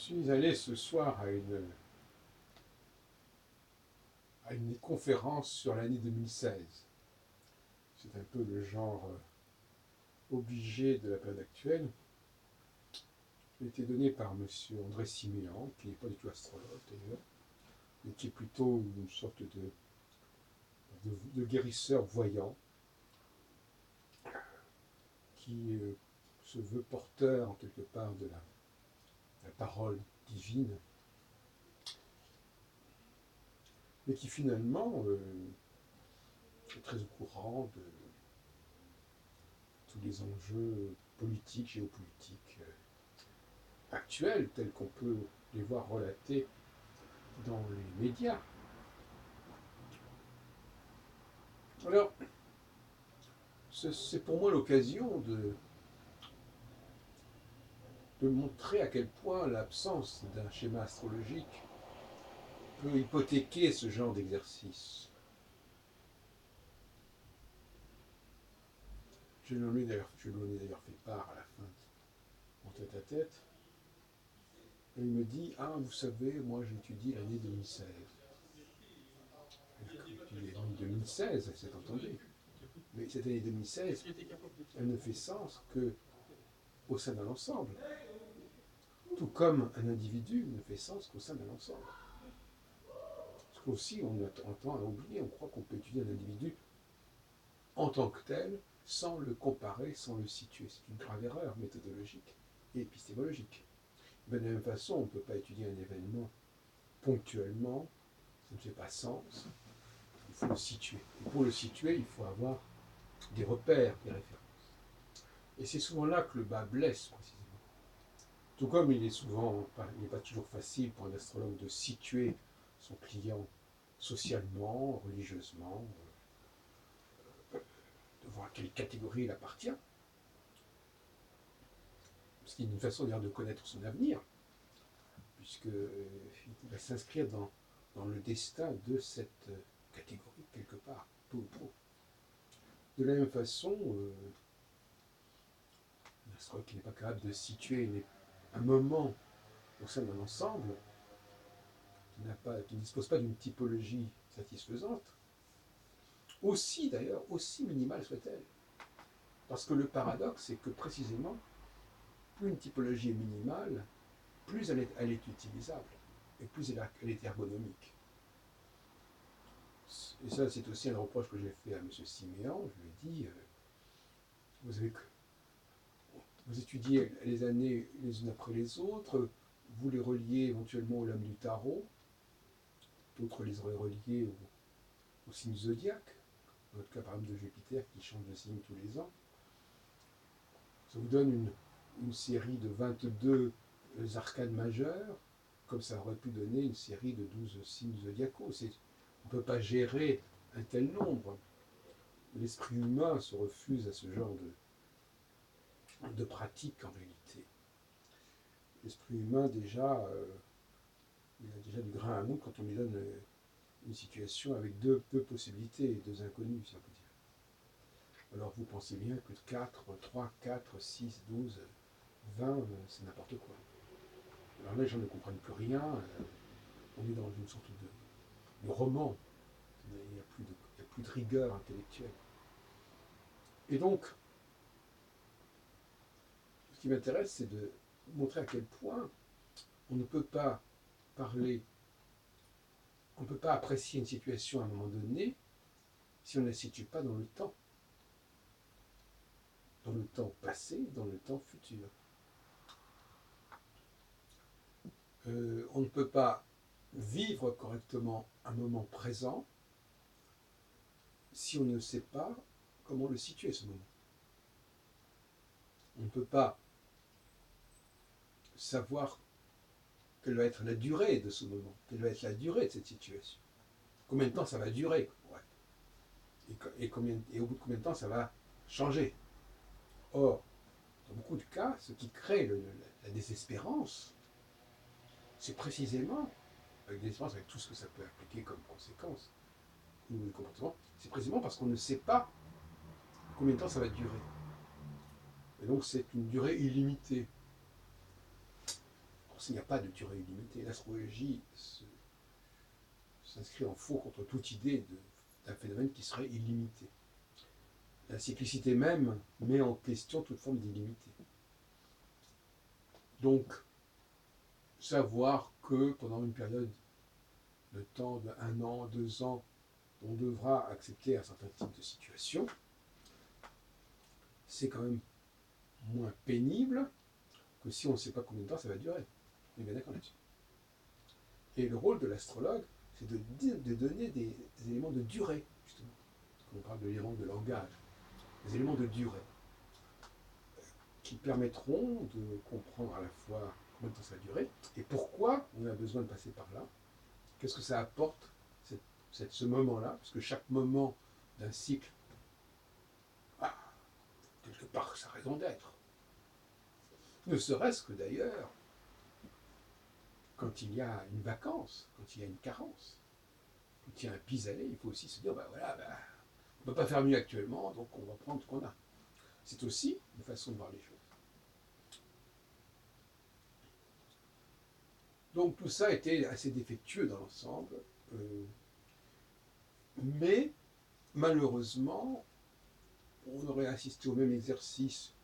suis allé ce soir à une conférence sur l'année 2016. C'est un peu le genre obligé de la période actuelle. Il a été donné par M. André Siméan, qui n'est pas du tout astrologue d'ailleurs, mais qui est plutôt une sorte de guérisseur voyant, qui se veut porteur en quelque part de la parole divine, mais qui finalement est très au courant de tous les enjeux politiques, géopolitiques actuels, tels qu'on peut les voir relatés dans les médias. Alors, c'est pour moi l'occasion de montrer à quel point l'absence d'un schéma astrologique peut hypothéquer ce genre d'exercice. Je lui ai d'ailleurs fait part à la fin de mon tête-à-tête. Et il me dit, ah, vous savez, moi j'étudie l'année 2016. L'année 2016, c'est entendu. Mais cette année 2016, elle ne fait sens que au sein d'un ensemble. Tout comme un individu ne fait sens qu'au sein d'un ensemble. Parce qu'aussi, on tend à oublier, on croit qu'on peut étudier un individu en tant que tel, sans le comparer, sans le situer. C'est une grave erreur méthodologique et épistémologique. De la même façon, on ne peut pas étudier un événement ponctuellement, ça ne fait pas sens, il faut le situer. Et pour le situer, il faut avoir des repères, des références. Et c'est souvent là que le bas blesse, précisément. Tout comme il n'est pas toujours facile pour un astrologue de situer son client socialement, religieusement, de voir à quelle catégorie il appartient. Ce qui est une façon d'ailleurs de connaître son avenir, puisqu'il va s'inscrire dans le destin de cette catégorie, quelque part, peu ou prou. De la même façon, un astrologue qui n'est pas capable de situer un moment au sein d'un ensemble, qui ne dispose pas d'une typologie satisfaisante, aussi d'ailleurs, aussi minimale soit-elle. Parce que le paradoxe, c'est que précisément, plus une typologie est minimale, plus elle est utilisable, et plus elle est ergonomique. Et ça, c'est aussi un reproche que j'ai fait à M. Siméan. Je lui ai dit, vous étudiez les années les unes après les autres, vous les reliez éventuellement aux lames du tarot, d'autres les auraient reliées au signe zodiaque, dans notre cas par exemple de Jupiter qui change de signe tous les ans. Ça vous donne une série de 22 arcanes majeures, comme ça aurait pu donner une série de 12 signes zodiacaux. On ne peut pas gérer un tel nombre. L'esprit humain se refuse à ce genre de pratique en réalité. L'esprit humain, déjà, il a déjà du grain à moudre quand on lui donne une situation avec deux possibilités, deux inconnus, si on peut dire. Alors vous pensez bien que 4, 3, 4, 6, 12, 20, c'est n'importe quoi. Alors là, les gens ne comprennent plus rien. On est dans une sorte de roman. Il n'y a plus de rigueur intellectuelle. Et donc, ce qui m'intéresse, c'est de montrer à quel point on ne peut pas parler, on ne peut pas apprécier une situation à un moment donné si on ne la situe pas dans le temps passé, dans le temps futur. On ne peut pas vivre correctement un moment présent si on ne sait pas comment le situer, ce moment. On ne peut pas savoir quelle va être la durée de ce moment, quelle va être la durée de cette situation. Combien de temps ça va durer, ouais. Et au bout de combien de temps ça va changer. Or, dans beaucoup de cas, ce qui crée la désespérance, c'est précisément, avec tout ce que ça peut impliquer comme conséquence, au niveau du comportement, c'est précisément parce qu'on ne sait pas combien de temps ça va durer. Et donc c'est une durée illimitée. Parce qu'il n'y a pas de durée illimitée. L'astrologie s'inscrit en faux contre toute idée d'un phénomène qui serait illimité. La cyclicité même met en question toute forme d'illimité. Donc, savoir que pendant une période de temps de 1 an, 2 ans, on devra accepter un certain type de situation, c'est quand même moins pénible que si on ne sait pas combien de temps ça va durer. On est bien d'accord là-dessus. Et le rôle de l'astrologue, c'est de donner des éléments de durée, justement. Quand on parle d'éléments de langage, des éléments de durée, qui permettront de comprendre à la fois combien de temps ça va durer, et pourquoi on a besoin de passer par là, qu'est-ce que ça apporte, ce moment-là, parce que chaque moment d'un cycle a quelque part sa raison d'être. Ne serait-ce que d'ailleurs, quand il y a une vacance, quand il y a une carence, quand il y a un pis-aller, il faut aussi se dire, on ne peut pas faire mieux actuellement, donc on va prendre ce qu'on a. C'est aussi une façon de voir les choses. Donc tout ça était assez défectueux dans l'ensemble, mais malheureusement, on aurait assisté au même exercice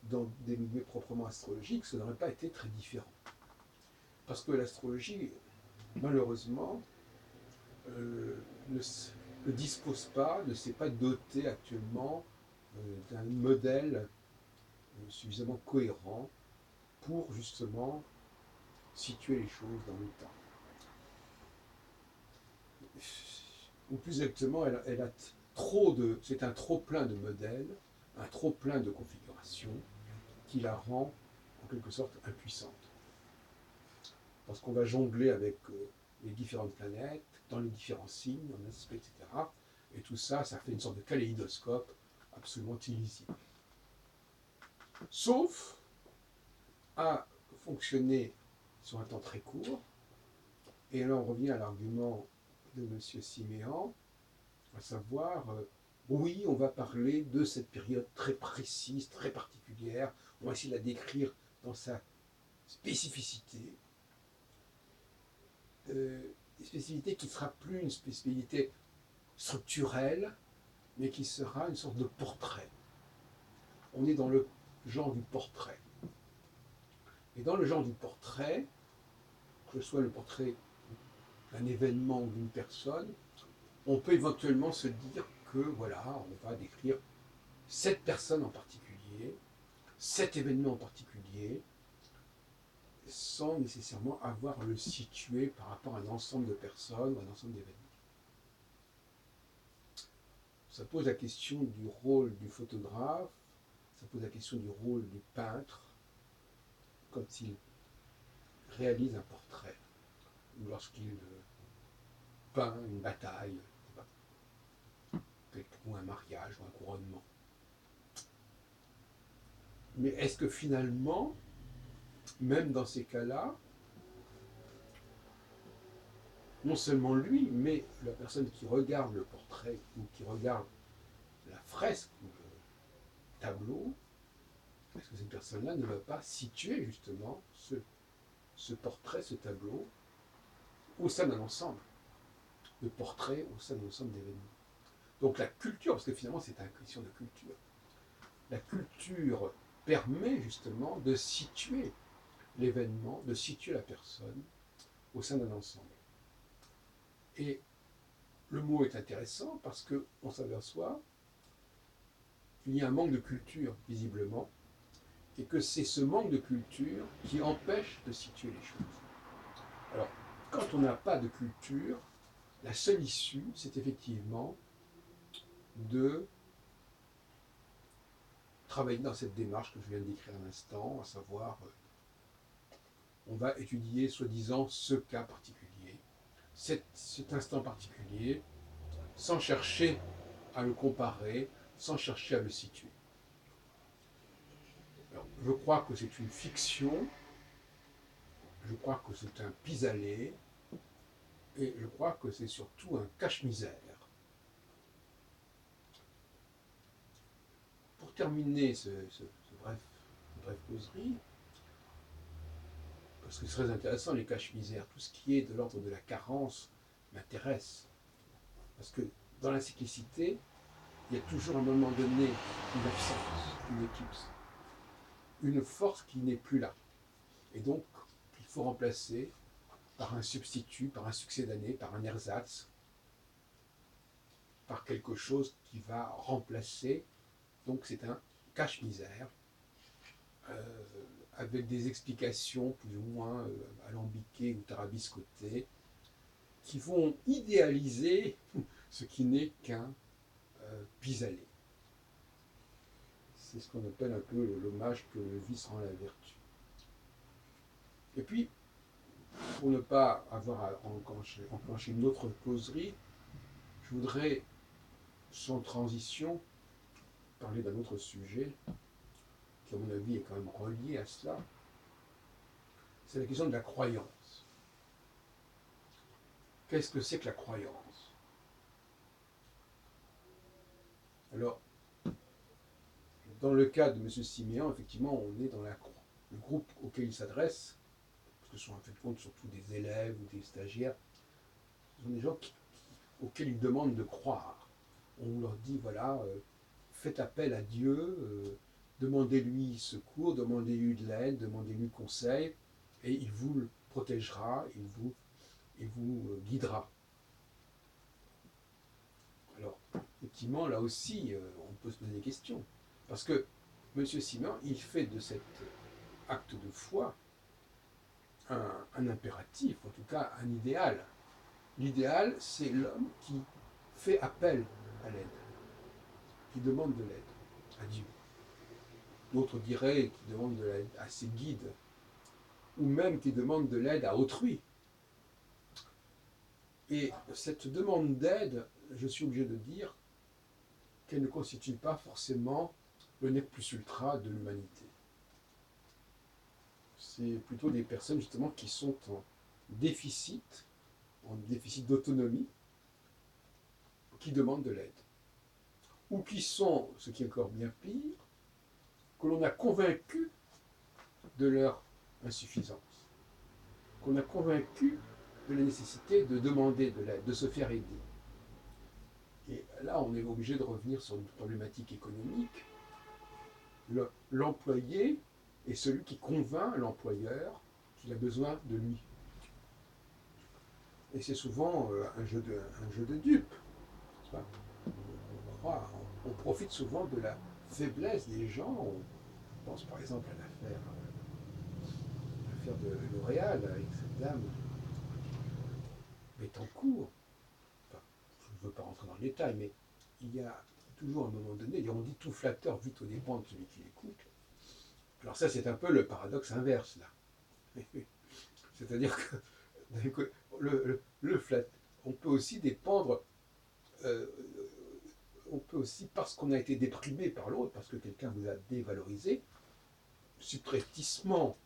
dans des milieux proprement astrologiques, ça n'aurait pas été très différent. Parce que l'astrologie, malheureusement, ne dispose pas, ne s'est pas doté actuellement d'un modèle suffisamment cohérent pour justement situer les choses dans le temps. Ou plus exactement, elle a c'est un trop plein de modèles, un trop plein de configurations qui la rend en quelque sorte impuissante. Parce qu'on va jongler avec les différentes planètes, dans les différents signes, en aspects, etc. Et tout ça, ça fait une sorte de kaléidoscope absolument illisible. Sauf à fonctionner sur un temps très court. Et là, on revient à l'argument de M. Siméan, à savoir, oui, on va parler de cette période très précise, très particulière, on va essayer de la décrire dans sa spécificité, spécificité qui ne sera plus une spécificité structurelle, mais qui sera une sorte de portrait. On est dans le genre du portrait. Et dans le genre du portrait, que ce soit le portrait d'un événement ou d'une personne, on peut éventuellement se dire que voilà, on va décrire cette personne en particulier, cet événement en particulier, sans nécessairement avoir à le situer par rapport à un ensemble de personnes ou à un ensemble d'événements. Ça pose la question du rôle du photographe, ça pose la question du rôle du peintre quand il réalise un portrait, ou lorsqu'il peint une bataille, ou un mariage, ou un couronnement. Mais est-ce que finalement, même dans ces cas-là, non seulement lui, mais la personne qui regarde le portrait ou qui regarde la fresque ou le tableau, est-ce que cette personne-là ne va pas situer justement ce portrait, ce tableau, au sein d'un ensemble de portraits, au sein d'un ensemble d'événements? Donc la culture, parce que finalement c'est une question de culture, la culture permet justement de situer l'événement, de situer la personne au sein d'un ensemble. Et le mot est intéressant parce qu'on s'aperçoit qu'il y a un manque de culture, visiblement, et que c'est ce manque de culture qui empêche de situer les choses. Alors, quand on n'a pas de culture, la seule issue, c'est effectivement de travailler dans cette démarche que je viens de décrire à l'instant, à savoir, on va étudier soi-disant ce cas particulier, cet instant particulier, sans chercher à le comparer, sans chercher à le situer. Alors, je crois que c'est une fiction, je crois que c'est un pis-aller, et je crois que c'est surtout un cache-misère. Pour terminer ce bref causerie, parce que c'est très intéressant, les caches-misères, tout ce qui est de l'ordre de la carence m'intéresse. Parce que dans la cyclicité, il y a toujours à un moment donné une absence, une éclipse, une force qui n'est plus là. Et donc, il faut remplacer par un substitut, par un succédané, par un ersatz, par quelque chose qui va remplacer. Donc c'est un cache-misère, euh, avec des explications plus ou moins alambiquées ou tarabiscotées, qui vont idéaliser ce qui n'est qu'un pis-aller. C'est ce qu'on appelle un peu l'hommage que le vice rend à la vertu. Et puis, pour ne pas avoir à enclencher une autre causerie, je voudrais, sans transition, parler d'un autre sujet qui, à mon avis, est quand même relié à cela. C'est la question de la croyance. Qu'est-ce que c'est que la croyance? Alors, dans le cas de M. Siméon, effectivement, on est dans le groupe auquel il s'adresse, parce que ce sont en fait de compte surtout des élèves ou des stagiaires, ce sont des gens auxquels il demande de croire. On leur dit, voilà, faites appel à Dieu, demandez-lui secours, demandez-lui de l'aide, demandez-lui conseil, et il vous protégera, il vous guidera. Alors, effectivement, là aussi, on peut se poser des questions. Parce que M. Siméon, il fait de cet acte de foi un impératif, en tout cas un idéal. L'idéal, c'est l'homme qui fait appel à l'aide, qui demande de l'aide à Dieu. D'autres diraient qui demande de l'aide à ses guides, ou même qui demande de l'aide à autrui. Et cette demande d'aide, je suis obligé de dire qu'elle ne constitue pas forcément le nec plus ultra de l'humanité. C'est plutôt des personnes justement qui sont en déficit d'autonomie, qui demandent de l'aide. Ou qui sont, ce qui est encore bien pire, que l'on a convaincu de leur insuffisance, qu'on a convaincu de la nécessité de demander de l'aide, de se faire aider. Et là, on est obligé de revenir sur une problématique économique. L'employé est celui qui convainc l'employeur qu'il a besoin de lui. Et c'est souvent un jeu de dupes. On profite souvent de la faiblesse des gens. On pense par exemple à l'affaire de L'Oréal avec cette dame Bettencourt. Enfin, je ne veux pas rentrer dans le détail, mais il y a toujours un moment donné, et on dit tout flatteur vite aux dépens de celui qui l'écoute. Alors ça, c'est un peu le paradoxe inverse, là. C'est-à-dire que le flat, on peut aussi dépendre, euh, on peut aussi, parce qu'on a été déprimé par l'autre, parce que quelqu'un vous a dévalorisé, subrepticement,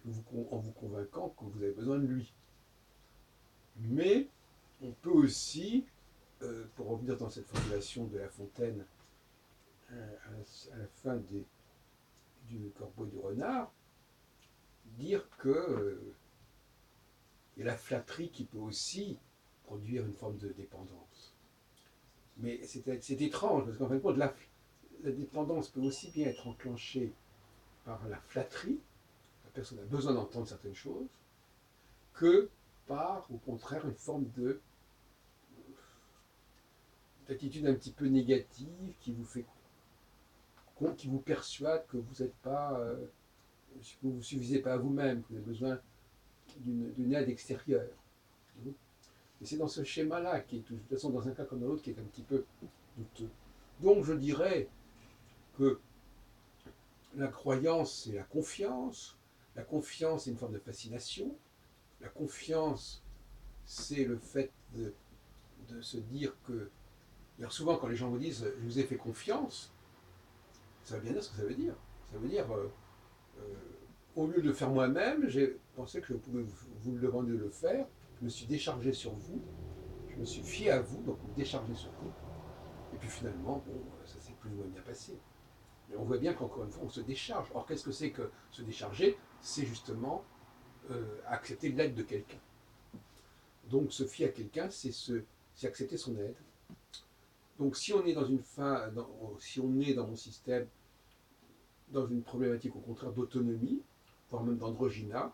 en vous convainquant que vous avez besoin de lui. Mais on peut aussi, pour revenir dans cette formulation de La Fontaine, à la fin du Corbeau et du Renard, dire que il y a la flatterie qui peut aussi produire une forme de dépendance. Mais c'est étrange, parce qu'en fin de compte, la dépendance peut aussi bien être enclenchée par la flatterie, la personne a besoin d'entendre certaines choses, que par, au contraire, une forme d'attitude un petit peu négative qui vous persuade que vous n'êtes pas, que vous ne suffisez pas à vous-même, que vous avez besoin d'une aide extérieure. Et c'est dans ce schéma-là, qui est de toute façon dans un cas comme dans l'autre, qui est un petit peu douteux. Donc je dirais que la croyance, c'est la confiance. La confiance, c'est une forme de fascination. La confiance, c'est le fait de se dire que... Alors souvent, quand les gens vous disent « je vous ai fait confiance », ça veut bien dire ce que ça veut dire. Ça veut dire, au lieu de le faire moi-même, j'ai pensé que je pouvais vous le demander de le faire. Je me suis déchargé sur vous. Je me suis fié à vous, donc me déchargé sur vous. Et puis finalement, bon, ça s'est plus ou moins bien passé. Mais on voit bien qu'encore une fois, on se décharge. Or, qu'est-ce que c'est que se décharger? C'est justement accepter l'aide de quelqu'un. Donc se fier à quelqu'un, c'est accepter son aide. Donc si on est si on est dans mon système, dans une problématique au contraire d'autonomie, voire même d'androgyna,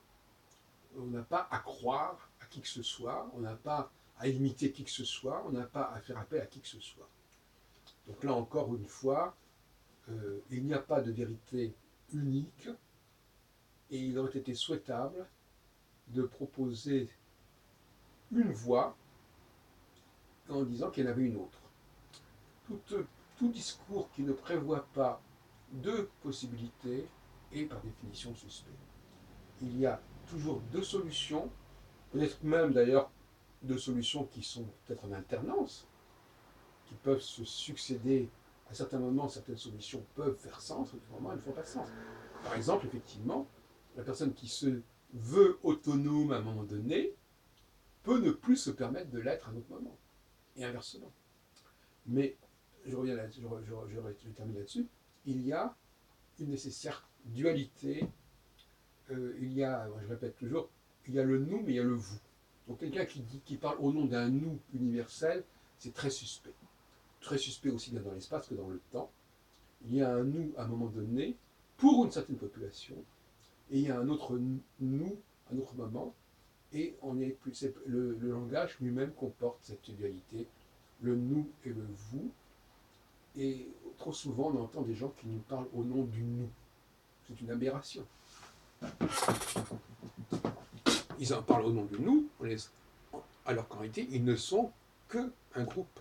on n'a pas à croire à qui que ce soit, on n'a pas à imiter qui que ce soit, on n'a pas à faire appel à qui que ce soit. Donc là encore une fois, il n'y a pas de vérité unique et il aurait été souhaitable de proposer une voie en disant qu'il y en avait une autre. Tout discours qui ne prévoit pas deux possibilités est par définition suspect. Il y a toujours deux solutions, peut-être même d'ailleurs deux solutions qui sont peut-être en alternance, qui peuvent se succéder. À certains moments, certaines solutions peuvent faire sens, à d'autres moments, elles ne font pas de sens. Par exemple, effectivement, la personne qui se veut autonome à un moment donné peut ne plus se permettre de l'être à un autre moment, et inversement. Mais, je reviens là, je termine là-dessus, il y a une nécessaire dualité, il y a, je répète toujours, il y a le nous, mais il y a le vous. Donc quelqu'un qui parle au nom d'un nous universel, c'est très suspect. Très suspect aussi bien dans l'espace que dans le temps. Il y a un nous à un moment donné, pour une certaine population, et il y a un autre nous à un autre moment, et le langage lui-même comporte cette dualité, le nous et le vous, et trop souvent on entend des gens qui nous parlent au nom du nous. C'est une aberration. Ils en parlent au nom du nous, alors qu'en réalité ils ne sont qu'un groupe.